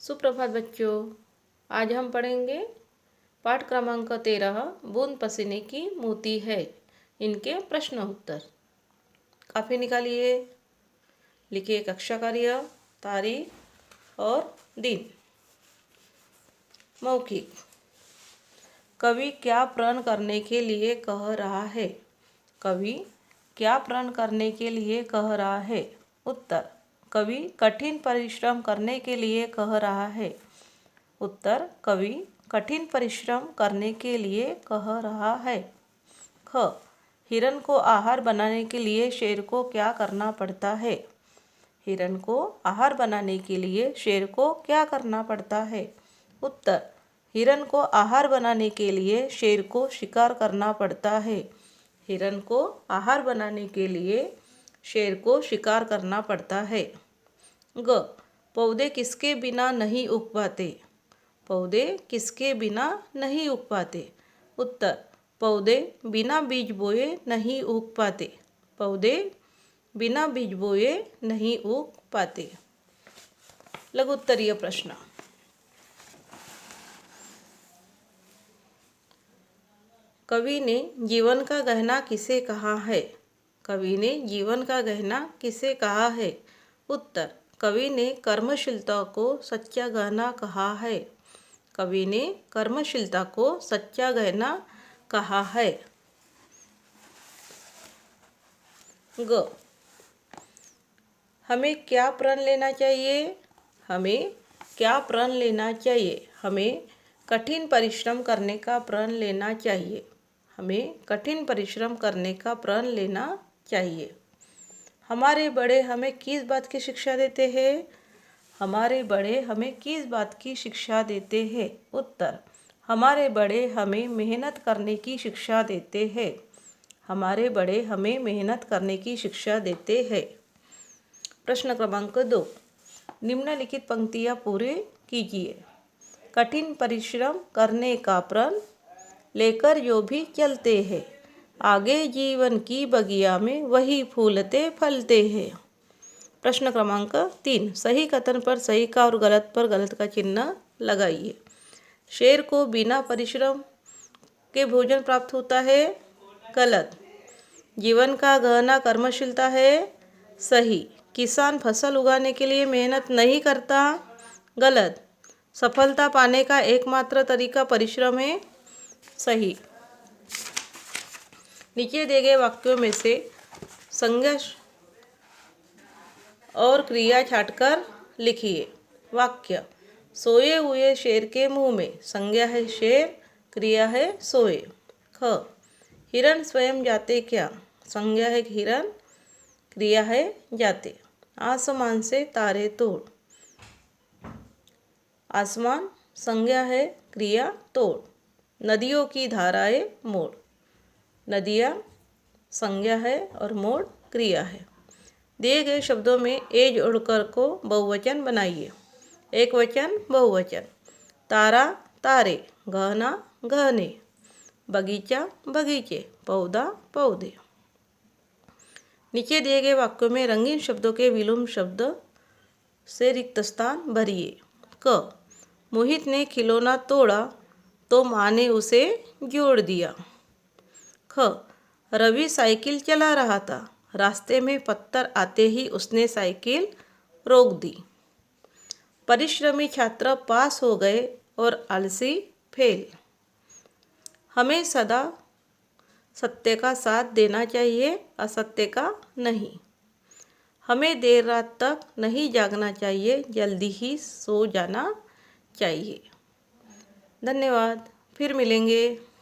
सुप्रभात बच्चों। आज हम पढ़ेंगे पाठ क्रमांक 13 बूंद पसीने की मोती है। इनके प्रश्न उत्तर। काफी निकालिए, लिखिए कक्षा कार्य, तारीख और दिन। मौखिक। कवि क्या प्रण करने के लिए कह रहा है? कवि क्या प्रण करने के लिए कह रहा है? उत्तर, कवि कठिन परिश्रम करने के लिए कह रहा है। उत्तर, कवि कठिन परिश्रम करने के लिए कह रहा है। ख, हिरण को आहार बनाने के लिए शेर को क्या करना पड़ता है? हिरण को आहार बनाने के लिए शेर को क्या करना पड़ता है? उत्तर, हिरण को आहार बनाने के लिए शेर को शिकार करना पड़ता है। हिरण को आहार बनाने के लिए शेर को शिकार करना पड़ता है। ग, पौधे किसके बिना नहीं उग पाते? पौधे किसके बिना नहीं उग पाते? उत्तर, पौधे बिना बीज बोए नहीं उग पाते। पौधे बिना बीज बोए नहीं उग पाते। लघु उत्तरीय प्रश्न। कवि ने जीवन का गहना किसे कहा है? कवि ने जीवन का गहना किसे कहा है? उत्तर, कवि ने कर्मशीलता को सच्चा गहना कहा है। कवि ने कर्मशीलता को सच्चा गहना कहा है। ग, हमें क्या प्रण लेना चाहिए? हमें क्या प्रण लेना चाहिए? हमें कठिन परिश्रम करने का प्रण लेना चाहिए। हमें कठिन परिश्रम करने का प्रण लेना चाहिए। हमारे बड़े हमें किस बात की शिक्षा देते हैं? हमारे बड़े हमें किस बात की शिक्षा देते हैं? उत्तर, हमारे बड़े हमें मेहनत करने की शिक्षा देते हैं। हमारे बड़े हमें मेहनत करने की शिक्षा देते हैं। प्रश्न क्रमांक 2, निम्नलिखित पंक्तियाँ पूरे कीजिए। कठिन परिश्रम करने का प्रण लेकर जो भी चलते हैं, आगे जीवन की बगिया में वही फूलते फलते हैं। प्रश्न क्रमांक 3, सही कथन पर सही का और गलत पर गलत का चिन्ह लगाइए। शेर को बिना परिश्रम के भोजन प्राप्त होता है। गलत। जीवन का गहना कर्मशीलता है। सही। किसान फसल उगाने के लिए मेहनत नहीं करता। गलत। सफलता पाने का एकमात्र तरीका परिश्रम है। सही। नीचे दिए गए वाक्यों में से संज्ञा और क्रिया छांटकर लिखिए। वाक्य, सोए हुए शेर के मुंह में। संज्ञा है शेर, क्रिया है सोए। ख, हिरण स्वयं जाते क्या? संज्ञा है हिरण, क्रिया है जाते। आसमान से तारे तोड़। आसमान संज्ञा है, क्रिया तोड़। नदियों की धाराएं मोड़। नदियाँ संज्ञा है और मोड़ क्रिया है। दिए गए शब्दों में ए जोड़कर को बहुवचन बनाइए। एक वचन बहुवचन। तारा तारे, गहना गहने, बगीचा बगीचे, पौधा पौधे। नीचे दिए गए वाक्यों में रंगीन शब्दों के विलोम शब्द से रिक्त स्थान भरिए। क, मोहित ने खिलौना तोड़ा तो माँ ने उसे जोड़ दिया। ख, रवि साइकिल चला रहा था, रास्ते में पत्थर आते ही उसने साइकिल रोक दी। परिश्रमी छात्र पास हो गए और आलसी फेल। हमें सदा सत्य का साथ देना चाहिए, असत्य का नहीं। हमें देर रात तक नहीं जागना चाहिए, जल्दी ही सो जाना चाहिए। धन्यवाद। फिर मिलेंगे।